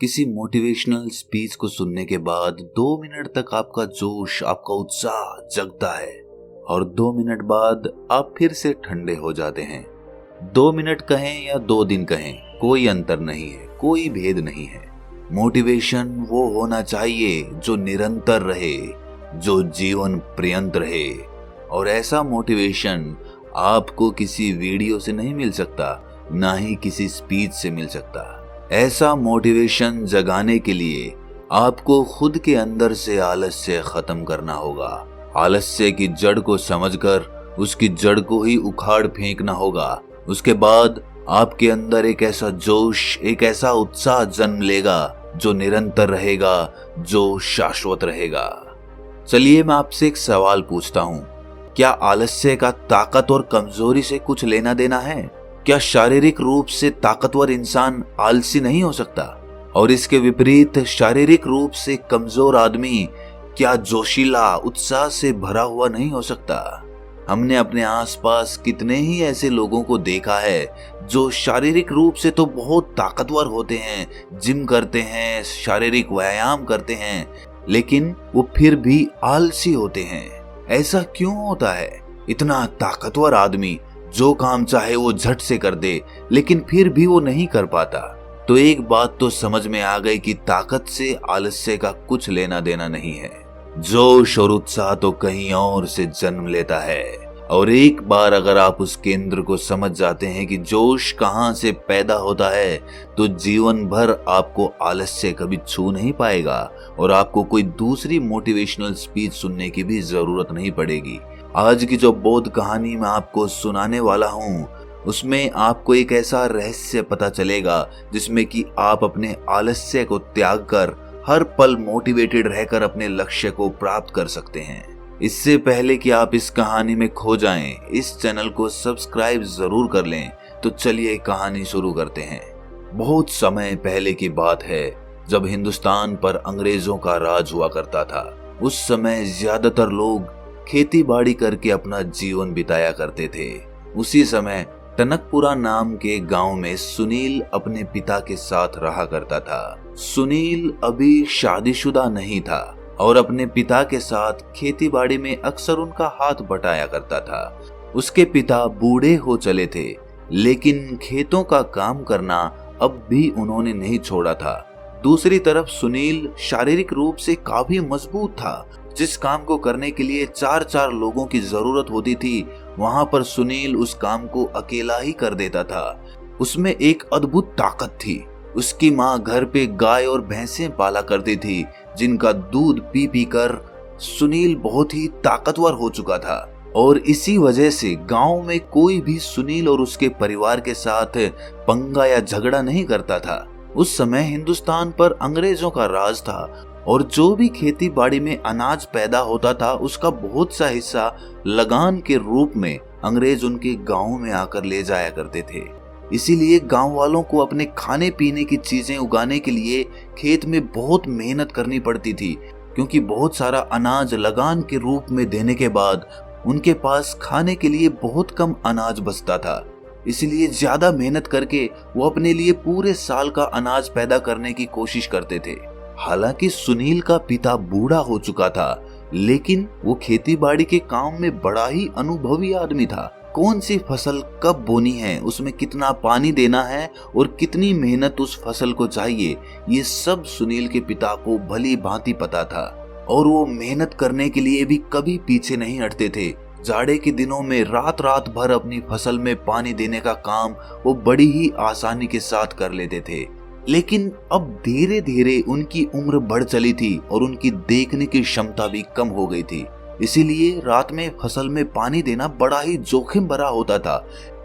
किसी motivational speech को सुनने के बाद 2 मिनट तक आपका जोश, आपका उत्साह जगता है और 2 मिनट बाद आप फिर से ठंडे हो जाते हैं। 2 मिनट कहें या 2 दिन कहें, कोई अंतर नहीं है, कोई भेद नहीं है। मोटिवेशन वो होना चाहिए जो निरंतर रहे, जो जीवन पर्यंत रहे। और ऐसा मोटिवेशन आपको किसी वीडियो से नहीं मिल सकता, ना ही किसी स्पीच से मिल सकता। ऐसा मोटिवेशन जगाने के लिए आपको खुद के अंदर से आलस्य खत्म करना होगा। आलस्य की जड़ को समझकर उसकी जड़ को ही उखाड़ फेंकना होगा। उसके बाद आपके अंदर एक ऐसा जोश, एक ऐसा उत्साह जन्म लेगा जो निरंतर रहेगा, जो शाश्वत रहेगा। चलिए मैं आपसे एक सवाल पूछता हूँ, क्या आलस्य का ताकत और कमजोरी से कुछ लेना देना है? क्या शारीरिक रूप से ताकतवर इंसान आलसी नहीं हो सकता? और इसके विपरीत शारीरिक रूप से कमजोर आदमी क्या जोशीला, उत्साह से भरा हुआ नहीं हो सकता? हमने अपने आसपास कितने ही ऐसे लोगों को देखा है जो शारीरिक रूप से तो बहुत ताकतवर होते हैं, जिम करते हैं, शारीरिक व्यायाम करते हैं, लेकिन वो फिर भी आलसी होते हैं। ऐसा क्यों होता है? इतना ताकतवर आदमी जो काम चाहे वो झट से कर दे, लेकिन फिर भी वो नहीं कर पाता। तो एक बात तो समझ में आ गई कि ताकत से आलस्य का कुछ लेना देना नहीं है। जोश और उत्साह तो कहीं और से जन्म लेता है। और एक बार अगर आप उस केंद्र को समझ जाते हैं कि जोश कहाँ से पैदा होता है, तो जीवन भर आपको आलस्य कभी छू नहीं पाएगा और आपको कोई दूसरी मोटिवेशनल स्पीच सुनने की भी जरूरत नहीं पड़ेगी। आज की जो बोध कहानी मैं आपको सुनाने वाला हूँ, उसमें आपको एक ऐसा रहस्य पता चलेगा जिसमें कि आप अपने आलस्य को त्याग कर हर पल मोटिवेटेड रहकर अपने लक्ष्य को प्राप्त कर सकते हैं। इससे पहले कि आप इस कहानी में खो जाएं, इस चैनल को सब्सक्राइब जरूर कर लें। तो चलिए कहानी शुरू करते हैं। बहुत समय पहले की बात है, जब हिंदुस्तान पर अंग्रेजों का राज हुआ करता था। उस समय ज्यादातर लोग खेती बाड़ी करके अपना जीवन बिताया करते थे। उसी समय टनकपुरा नाम के गांव में सुनील अपने पिता के साथ रहा करता था। सुनील अभी शादीशुदा नहीं था और अपने पिता के साथ खेती बाड़ी में अक्सर उनका हाथ बटाया करता था। उसके पिता बूढ़े हो चले थे, लेकिन खेतों का काम करना अब भी उन्होंने नहीं छोड़ा था। दूसरी तरफ सुनील शारीरिक रूप से काफी मजबूत था। जिस काम को करने के लिए 4-4 लोगों की जरूरत होती थी, वहां पर सुनील उस काम को अकेला ही कर देता था। उसमें एक अद्भुत ताकत थी। उसकी माँ घर पे गाय और भैंसें पाला करती थी, जिनका दूध पी पी कर सुनील बहुत ही ताकतवर हो चुका था। और इसी वजह से गांव में कोई भी सुनील और उसके परिवार के साथ पंगा या झगड़ा नहीं करता था। उस समय हिंदुस्तान पर अंग्रेजों का राज था और जो भी खेती बाड़ी में अनाज पैदा होता था, उसका बहुत सा हिस्सा लगान के रूप में अंग्रेज उनके गांव में आकर ले जाया करते थे। इसीलिए गांव वालों को अपने खाने पीने की चीजें उगाने के लिए खेत में बहुत मेहनत करनी पड़ती थी, क्योंकि बहुत सारा अनाज लगान के रूप में देने के बाद उनके पास खाने के लिए बहुत कम अनाज बचता था। इसलिए ज्यादा मेहनत करके वो अपने लिए पूरे साल का अनाज पैदा करने की कोशिश करते थे। हालांकि सुनील का पिता बूढ़ा हो चुका था, लेकिन वो खेतीबाड़ी के काम में बड़ा ही अनुभवी आदमी था। कौन सी फसल कब बोनी है, उसमें कितना पानी देना है और कितनी मेहनत उस फसल को चाहिए, ये सब सुनील के पिता को भली भांति पता था। और वो मेहनत करने के लिए भी कभी पीछे नहीं हटते थे। जाड़े के दिनों में रात रात भर अपनी फसल में पानी देने का काम वो बड़ी ही आसानी के साथ कर लेते थे। लेकिन अब धीरे धीरे उनकी उम्र बढ़ चली थी और उनकी देखने की क्षमता भी कम हो गई थी। इसीलिए रात में फसल में पानी देना बड़ा ही जोखिम भरा होता था,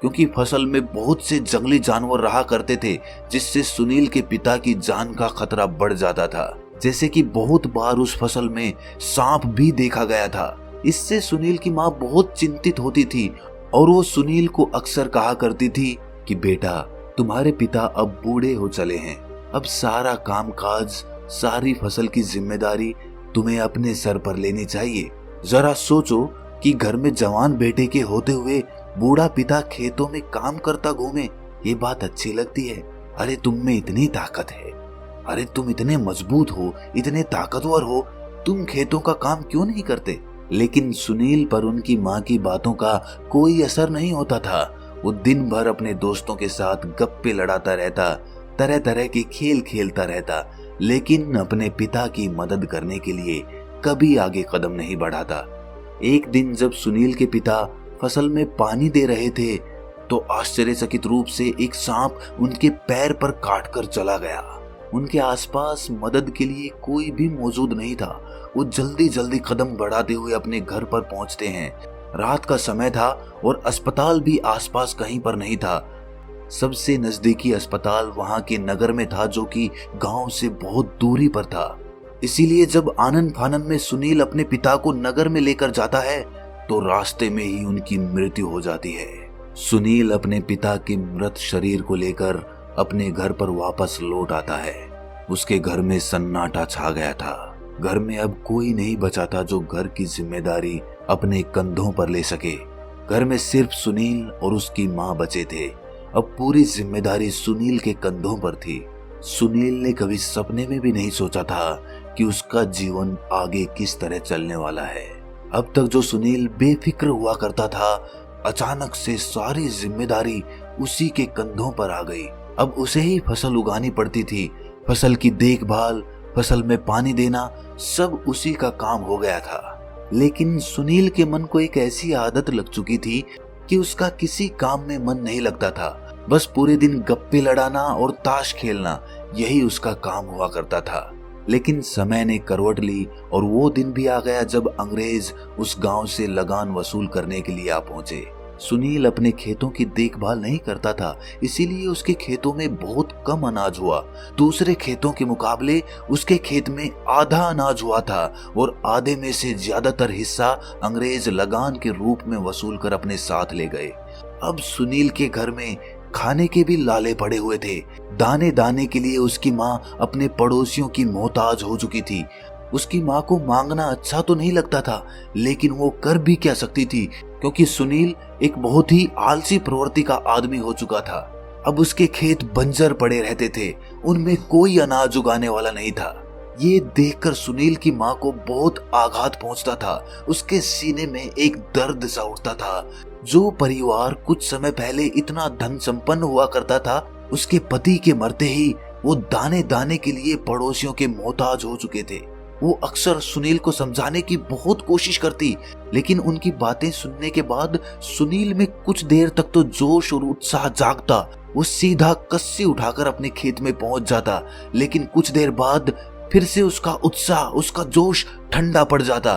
क्योंकि फसल में बहुत से जंगली जानवर रहा करते थे, जिससे सुनील के पिता की जान का खतरा बढ़ जाता था। जैसे कि बहुत बार उस फसल में सांप भी देखा गया था। इससे सुनील की माँ बहुत चिंतित होती थी और वो सुनील को अक्सर कहा करती थी कि बेटा, तुम्हारे पिता अब बूढ़े हो चले हैं, अब सारा कामकाज, सारी फसल की जिम्मेदारी तुम्हें अपने सर पर लेनी चाहिए। जरा सोचो कि घर में जवान बेटे के होते हुए बूढ़ा पिता खेतों में काम करता घूमे, ये बात अच्छी लगती है? अरे तुम में इतनी ताकत है, अरे तुम इतने मजबूत हो, इतने ताकतवर हो, तुम खेतों का काम क्यों नहीं करते? लेकिन सुनील पर उनकी माँ की बातों का कोई असर नहीं होता था। वो दिन भर अपने दोस्तों के साथ गप्पे लड़ाता रहता, तरह तरह के खेल खेलता रहता, लेकिन अपने पिता की मदद करने के लिए कभी आगे कदम नहीं बढ़ाता। एक दिन जब सुनील के पिता फसल में पानी दे रहे थे तो आश्चर्यचकित रूप से एक सांप उनके पैर पर काटकर चला गया। उनके आसपास मदद के लिए कोई भी मौजूद नहीं था। वो जल्दी जल्दी कदम बढ़ाते हुए अपने घर पर पहुंचते हैं। रात का समय था और अस्पताल भी आसपास कहीं पर नहीं था। सबसे नजदीकी अस्पताल वहां के नगर में था, जो कि गांव से बहुत दूरी पर था। इसीलिए जब आनन फानन में सुनील अपने पिता को नगर में लेकर जाता है तो रास्ते में ही उनकी मृत्यु हो जाती है। सुनील अपने पिता के मृत शरीर को लेकर अपने घर पर वापस लौट आता है। उसके घर में सन्नाटा छा गया था। घर में अब कोई नहीं बचा था जो घर की जिम्मेदारी अपने कंधों पर ले सके। घर में सिर्फ सुनील और उसकी माँ बचे थे। अब पूरी जिम्मेदारी सुनील के कंधों पर थी। सुनील ने कभी सपने में भी नहीं सोचा था कि उसका जीवन आगे किस तरह चलने वाला है। अब तक जो सुनील बेफिक्र हुआ करता था, अचानक से सारी जिम्मेदारी उसी के कंधों पर आ गई। अब उसे ही फसल उगानी पड़ती थी। फसल की देखभाल, फसल में पानी देना, सब उसी का काम हो गया था। लेकिन सुनील के मन को एक ऐसी आदत लग चुकी थी कि उसका किसी काम में मन नहीं लगता था। बस पूरे दिन गप्पे लड़ाना और ताश खेलना, यही उसका काम हुआ करता था। लेकिन समय ने करवट ली और वो दिन भी आ गया जब अंग्रेज उस गांव से लगान वसूल करने के लिए आ पहुंचे। सुनील अपने खेतों की देखभाल नहीं करता था, इसीलिए उसके खेतों में बहुत कम अनाज हुआ। दूसरे खेतों के मुकाबले उसके खेत में आधा अनाज हुआ था और आधे में से ज्यादातर हिस्सा अंग्रेज लगान के रूप में वसूल कर अपने साथ ले गए। अब सुनील के घर में खाने के भी लाले पड़े हुए थे। दाने दाने के लिए उसकी माँ अपने पड़ोसियों की मोहताज हो चुकी थी। उसकी माँ को मांगना अच्छा तो नहीं लगता था, लेकिन वो कर भी क्या सकती थी, क्योंकि सुनील एक बहुत ही आलसी प्रवृत्ति का आदमी हो चुका था। अब उसके खेत बंजर पड़े रहते थे, उनमें कोई अनाज उगाने वाला नहीं था। ये देखकर सुनील की माँ को बहुत आघात पहुंचता था। उसके सीने में एक दर्द सा उठता था। जो परिवार कुछ समय पहले इतना धन संपन्न हुआ करता था, उसके पति के मरते ही वो दाने दाने के लिए पड़ोसियों के मोहताज हो चुके थे। वो अक्सर सुनील को समझाने की बहुत कोशिश करती, लेकिन उनकी बातें सुनने के बाद सुनील में कुछ देर तक तो जोश और उत्साह जागता। वो सीधा कस्सी उठाकर अपने खेत में पहुंच जाता, लेकिन कुछ देर बाद फिर से उसका उत्साह, उसका जोश ठंडा पड़ जाता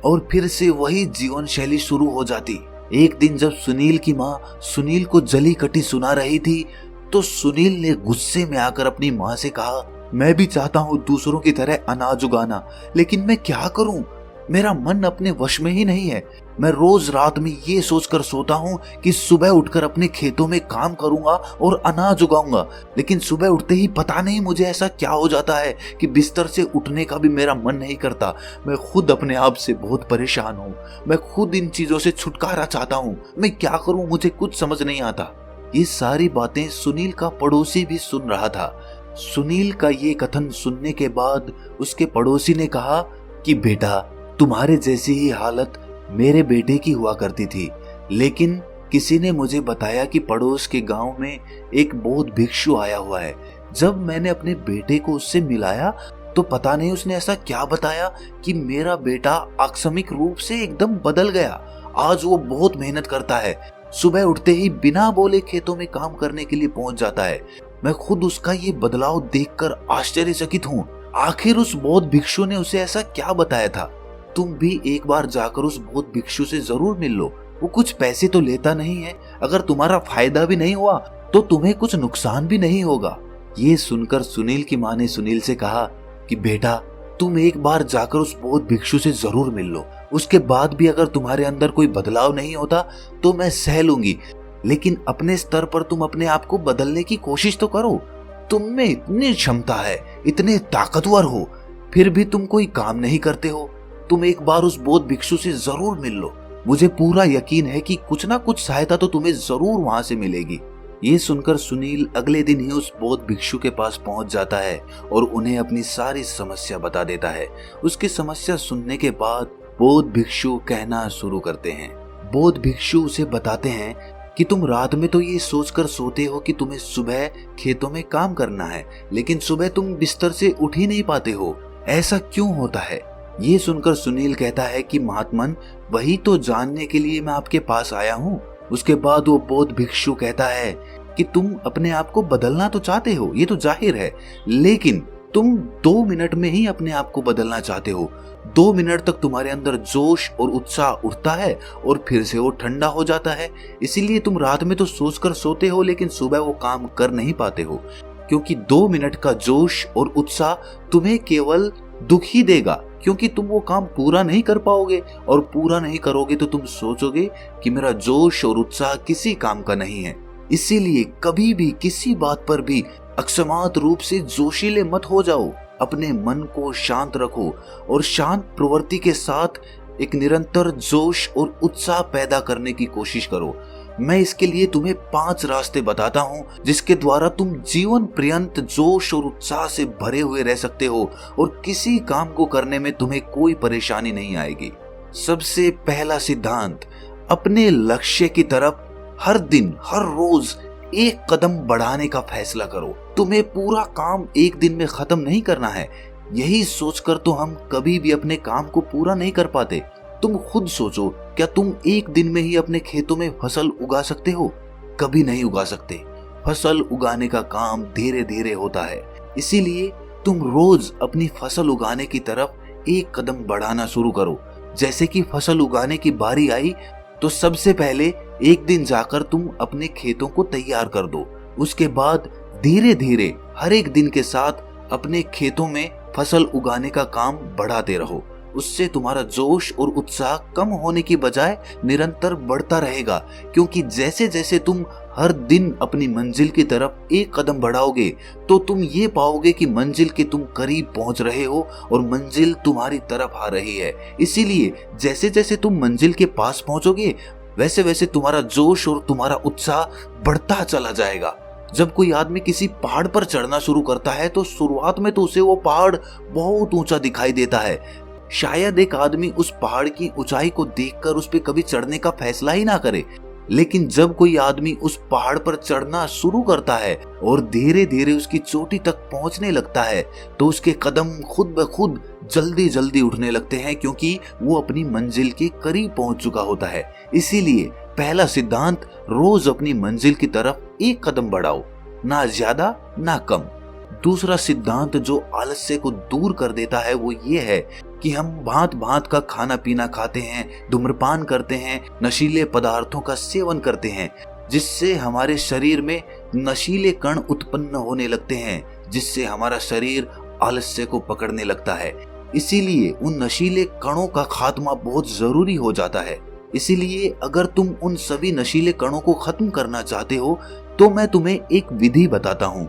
और फिर से वही जीवन शैली शुरू हो जाती। एक दिन जब सुनील की माँ सुनील को जली कटी सुना रही थी तो सुनील ने गुस्से में आकर अपनी माँ से कहा, मैं भी चाहता हूँ दूसरों की तरह अनाज उगाना, लेकिन मैं क्या करूँ? मेरा मन अपने वश में ही नहीं है। मैं रोज रात में ये सोचकर सोता हूँ कि सुबह उठकर अपने खेतों में काम करूंगा और अनाज उगाऊंगा, लेकिन सुबह उठते ही पता नहीं मुझे ऐसा क्या हो जाता है कि बिस्तर से उठने का भी मेरा मन नहीं करता। मैं खुद अपने आप से बहुत परेशान हूँ। मैं खुद इन चीजों से छुटकारा चाहता हूँ। मैं क्या करूँ, मुझे कुछ समझ नहीं आता। ये सारी बातें सुनील का पड़ोसी भी सुन रहा था। सुनील का ये कथन सुनने के बाद उसके पड़ोसी ने कहा कि बेटा, तुम्हारे जैसी ही हालत मेरे बेटे की हुआ करती थी, लेकिन किसी ने मुझे बताया कि पड़ोस के गांव में एक बौद्ध भिक्षु आया हुआ है। जब मैंने अपने बेटे को उससे मिलाया तो पता नहीं उसने ऐसा क्या बताया कि मेरा बेटा आकस्मिक रूप से एकदम बदल गया। आज वो बहुत मेहनत करता है, सुबह उठते ही बिना बोले खेतों में काम करने के लिए पहुंच जाता है। मैं खुद उसका ये बदलाव देखकर आश्चर्यचकित हूँ। आखिर उस बौद्ध भिक्षु ने उसे ऐसा क्या बताया था? तुम भी एक बार जाकर उस बौद्ध भिक्षु से जरूर मिल लो। वो कुछ पैसे तो लेता नहीं है। अगर तुम्हारा फायदा भी नहीं हुआ तो तुम्हें कुछ नुकसान भी नहीं होगा। ये सुनकर सुनील की माँ ने सुनील से कहा कि बेटा, तुम एक बार जाकर उस बौद्ध भिक्षु से जरूर मिल लो। उसके बाद भी अगर तुम्हारे अंदर कोई बदलाव नहीं होता तो मैं सह लूंगी, लेकिन अपने स्तर पर तुम अपने आप को बदलने की कोशिश तो करो। तुम में इतनी क्षमता है, इतने ताकतवर हो, फिर भी तुम कोई काम नहीं करते हो। तुम एक बार उस बौद्ध भिक्षु से जरूर मिल लो। मुझे पूरा यकीन है कि कुछ ना कुछ सहायता तो तुम्हें जरूर वहां से मिलेगी। ये सुनकर सुनील अगले दिन ही उस बौद्ध भिक्षु के पास पहुंच जाता है और उन्हें अपनी सारी समस्या बता देता है। उसकी समस्या सुनने के बाद बौद्ध भिक्षु कहना शुरू करते हैं। बौद्ध भिक्षु उसे बताते हैं कि तुम रात में तो ये सोचकर सोते हो कि तुम्हें सुबह खेतों में काम करना है, लेकिन सुबह तुम बिस्तर से उठ ही नहीं पाते हो। ऐसा क्यों होता है? ये सुनकर सुनील कहता है कि महात्मन, वही तो जानने के लिए मैं आपके पास आया हूँ। उसके बाद वो बौद्ध भिक्षु कहता है कि तुम अपने आप को बदलना तो चाहते हो, ये तो जाहिर है, लेकिन तुम 2 मिनट में ही अपने आप को बदलना चाहते हो। 2 मिनट तक तुम्हारे अंदर जोश और उत्साह उठता है और फिर से वो ठंडा हो जाता है। इसीलिए तुम रात में तो सोचकर सोते हो, लेकिन सुबह वो काम कर नहीं पाते हो, क्योंकि 2 मिनट का जोश और उत्साह तुम्हें केवल दुख ही देगा, क्योंकि तुम वो काम पूरा नहीं कर पाओगे, और पूरा नहीं करोगे तो तुम सोचोगे कि मेरा जोश और उत्साह किसी काम का नहीं है। इसीलिए कभी भी किसी बात पर भी अकस्मात रूप से जोशीले मत हो जाओ। अपने मन को शांत रखो और शांत प्रवृत्ति के साथ एक निरंतर जोश और उत्साह पैदा करने की कोशिश करो। मैं इसके लिए तुम्हें 5 रास्ते बताता हूँ, जिसके द्वारा तुम जीवन पर्यंत जोश और उत्साह से भरे हुए रह सकते हो और किसी काम को करने में तुम्हें कोई परेशानी नहीं आएगी। सबसे पहला सिद्धांत, अपने लक्ष्य की तरफ हर दिन हर रोज एक कदम बढ़ाने का फैसला करो। तुम्हें पूरा काम एक दिन में खत्म नहीं करना है। यही सोचकर तो हम कभी भी अपने काम को पूरा नहीं कर पाते। तुम खुद सोचो, क्या तुम एक दिन में ही अपने खेतों में फसल उगा सकते हो? कभी नहीं उगा सकते। फसल उगाने का काम धीरे धीरे होता है। इसीलिए तुम रोज अपनी फसल उगाने की तरफ एक कदम बढ़ाना शुरू करो। जैसे कि फसल उगाने की बारी आई तो सबसे पहले एक दिन जाकर तुम अपने खेतों को तैयार कर दो। उसके बाद धीरे धीरे हर एक दिन के साथ अपने खेतों में फसल उगाने का काम बढ़ाते रहो। उससे तुम्हारा जोश और उत्साह कम होने की बजाय निरंतर बढ़ता रहेगा, क्योंकि जैसे जैसे तुम हर दिन अपनी मंजिल की तरफ एक कदम बढ़ाओगे तो तुम ये पाओगे कि मंजिल के तुम करीब पहुंच रहे हो और मंजिल तुम्हारी तरफ आ रही है। इसीलिए जैसे जैसे तुम मंजिल के पास पहुंचोगे वैसे वैसे तुम्हारा जोश और तुम्हारा उत्साह बढ़ता चला जाएगा। जब कोई आदमी किसी पहाड़ पर चढ़ना शुरू करता है तो शुरुआत में तो उसे वो पहाड़ बहुत ऊंचा दिखाई देता है। शायद एक आदमी उस पहाड़ की ऊंचाई को देखकर उस पर कभी चढ़ने का फैसला ही ना करे, लेकिन जब कोई आदमी उस पहाड़ पर चढ़ना शुरू करता है और धीरे धीरे उसकी चोटी तक पहुंचने लगता है तो उसके कदम खुद ब खुद जल्दी जल्दी उठने लगते हैं, क्योंकि वो अपनी मंजिल के करीब पहुंच चुका होता है। इसीलिए पहला सिद्धांत, रोज अपनी मंजिल की तरफ एक कदम बढ़ाओ, ना ज्यादा ना कम। दूसरा सिद्धांत जो आलस्य को दूर कर देता है वो ये है कि हम भांत भांत का खाना पीना खाते हैं, धूम्रपान करते हैं, नशीले पदार्थों का सेवन करते हैं, जिससे हमारे शरीर में नशीले कण उत्पन्न होने लगते हैं, जिससे हमारा शरीर आलस्य को पकड़ने लगता है। इसीलिए उन नशीले कणों का खात्मा बहुत जरूरी हो जाता है। इसीलिए अगर तुम उन सभी नशीले कणों को खत्म करना चाहते हो तो मैं तुम्हें एक विधि बताता हूँ।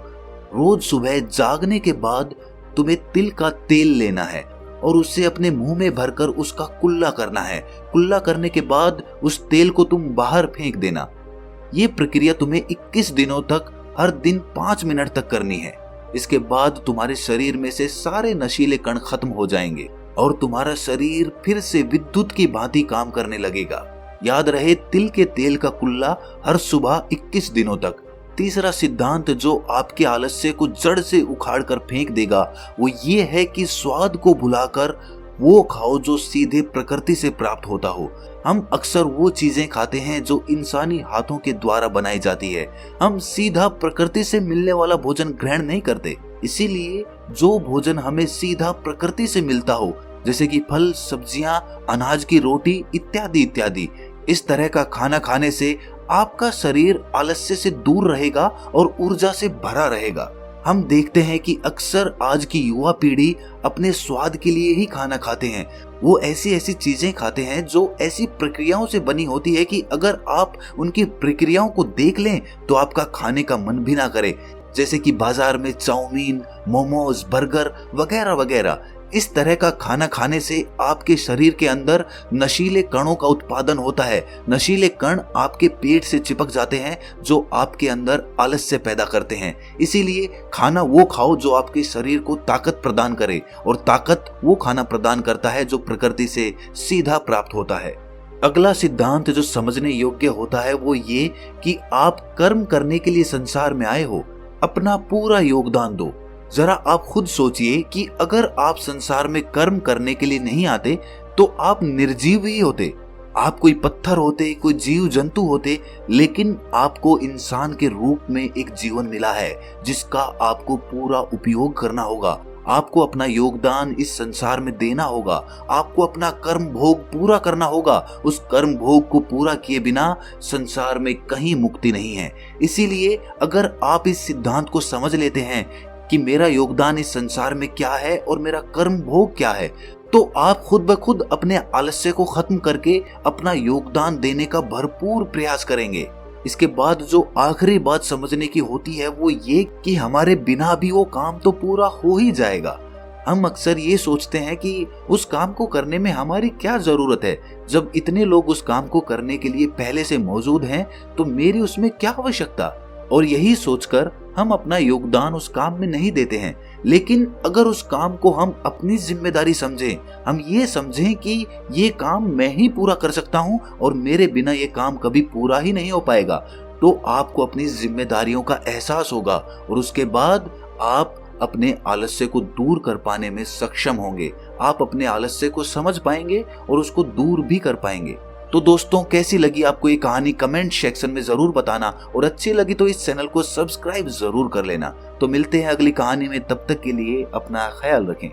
रोज सुबह जागने के बाद तुम्हें तिल का तेल लेना है और उसे अपने मुंह में भरकर उसका कुल्ला करना है। कुल्ला करने के बाद उस तेल को तुम बाहर फेंक देना। ये प्रक्रिया तुम्हें 21 दिनों तक हर दिन 5 मिनट तक करनी है। इसके बाद तुम्हारे शरीर में से सारे नशीले कण खत्म हो जाएंगे और तुम्हारा शरीर फिर से विद्युत की भांति काम करने लगेगा। याद रहे, तिल के तेल का कुल्ला हर सुबह 21 दिनों तक। तीसरा सिद्धांत जो आपके आलस्य को जड़ से उखाड़ कर फेंक देगा वो ये है कि स्वाद को भुलाकर वो खाओ जो सीधे प्रकृति से प्राप्त होता हो। हम अक्सर वो चीजें खाते हैं जो इंसानी हाथों के द्वारा बनाई जाती है। हम सीधा प्रकृति से मिलने वाला भोजन ग्रहण नहीं करते। इसीलिए जो भोजन हमें सीधा प्रकृति से मिलता हो, जैसे कि फल, सब्जियां, अनाज की रोटी इत्यादि इत्यादि, इस तरह का खाना खाने से आपका शरीर आलस्य से दूर रहेगा और ऊर्जा से भरा रहेगा। हम देखते हैं कि अक्सर आज की युवा पीढ़ी अपने स्वाद के लिए ही खाना खाते हैं। वो ऐसी ऐसी चीजें खाते हैं जो ऐसी प्रक्रियाओं से बनी होती है कि अगर आप उनकी प्रक्रियाओं को देख लें तो आपका खाने का मन भी ना करे। जैसे कि बाजार में चाउमीन, मोमोज, बर्गर वगैरह वगैरह, इस तरह का खाना खाने से आपके शरीर के अंदर नशीले कणों का उत्पादन होता है। नशीले कण आपके पेट से चिपक जाते हैं जो आपके अंदर आलस्य पैदा करते हैं। इसीलिए खाना वो खाओ जो आपके शरीर को ताकत प्रदान करे, और ताकत वो खाना प्रदान करता है जो प्रकृति से सीधा प्राप्त होता है। अगला सिद्धांत जो समझने योग्य होता है वो ये कि आप कर्म करने के लिए संसार में आए हो, अपना पूरा योगदान दो। जरा आप खुद सोचिए कि अगर आप संसार में कर्म करने के लिए नहीं आते तो आप निर्जीव ही होते, आप कोई पत्थर होते, कोई जीव जंतु होते, लेकिन आपको इंसान के रूप में एक जीवन मिला है जिसका आपको पूरा उपयोग करना होगा। आपको अपना योगदान इस संसार में देना होगा, आपको अपना कर्म भोग पूरा करना होगा। उस कर्म भोग को पूरा किए बिना संसार में कहीं मुक्ति नहीं है। इसीलिए अगर आप इस सिद्धांत को समझ लेते हैं कि मेरा योगदान इस संसार में क्या है और मेरा कर्म भोग क्या है, तो आप खुद ब खुद अपने आलस्य को खत्म करके अपना योगदान देने का भरपूर प्रयास करेंगे। इसके बाद जो आखिरी बात समझने की होती है वो ये कि हमारे बिना भी वो काम तो पूरा हो ही जाएगा। हम अक्सर ये सोचते हैं कि उस काम को करने में हमारी क्या जरूरत है, जब इतने लोग उस काम को करने के लिए पहले से मौजूद हैं तो मेरी उसमें क्या आवश्यकता। और यही सोचकर हम अपना योगदान उस काम में नहीं देते हैं। लेकिन अगर उस काम को हम अपनी जिम्मेदारी समझें, हम ये समझें कि ये काम मैं ही पूरा कर सकता हूँ और मेरे बिना ये काम कभी पूरा ही नहीं हो पाएगा, तो आपको अपनी जिम्मेदारियों का एहसास होगा और उसके बाद आप अपने आलस्य को दूर कर पाने में सक्षम होंगे। आप अपने आलस्य को समझ पाएंगे और उसको दूर भी कर पाएंगे। तो दोस्तों, कैसी लगी आपको ये कहानी कमेंट सेक्शन में जरूर बताना, और अच्छी लगी तो इस चैनल को सब्सक्राइब जरूर कर लेना। तो मिलते हैं अगली कहानी में, तब तक के लिए अपना ख्याल रखें।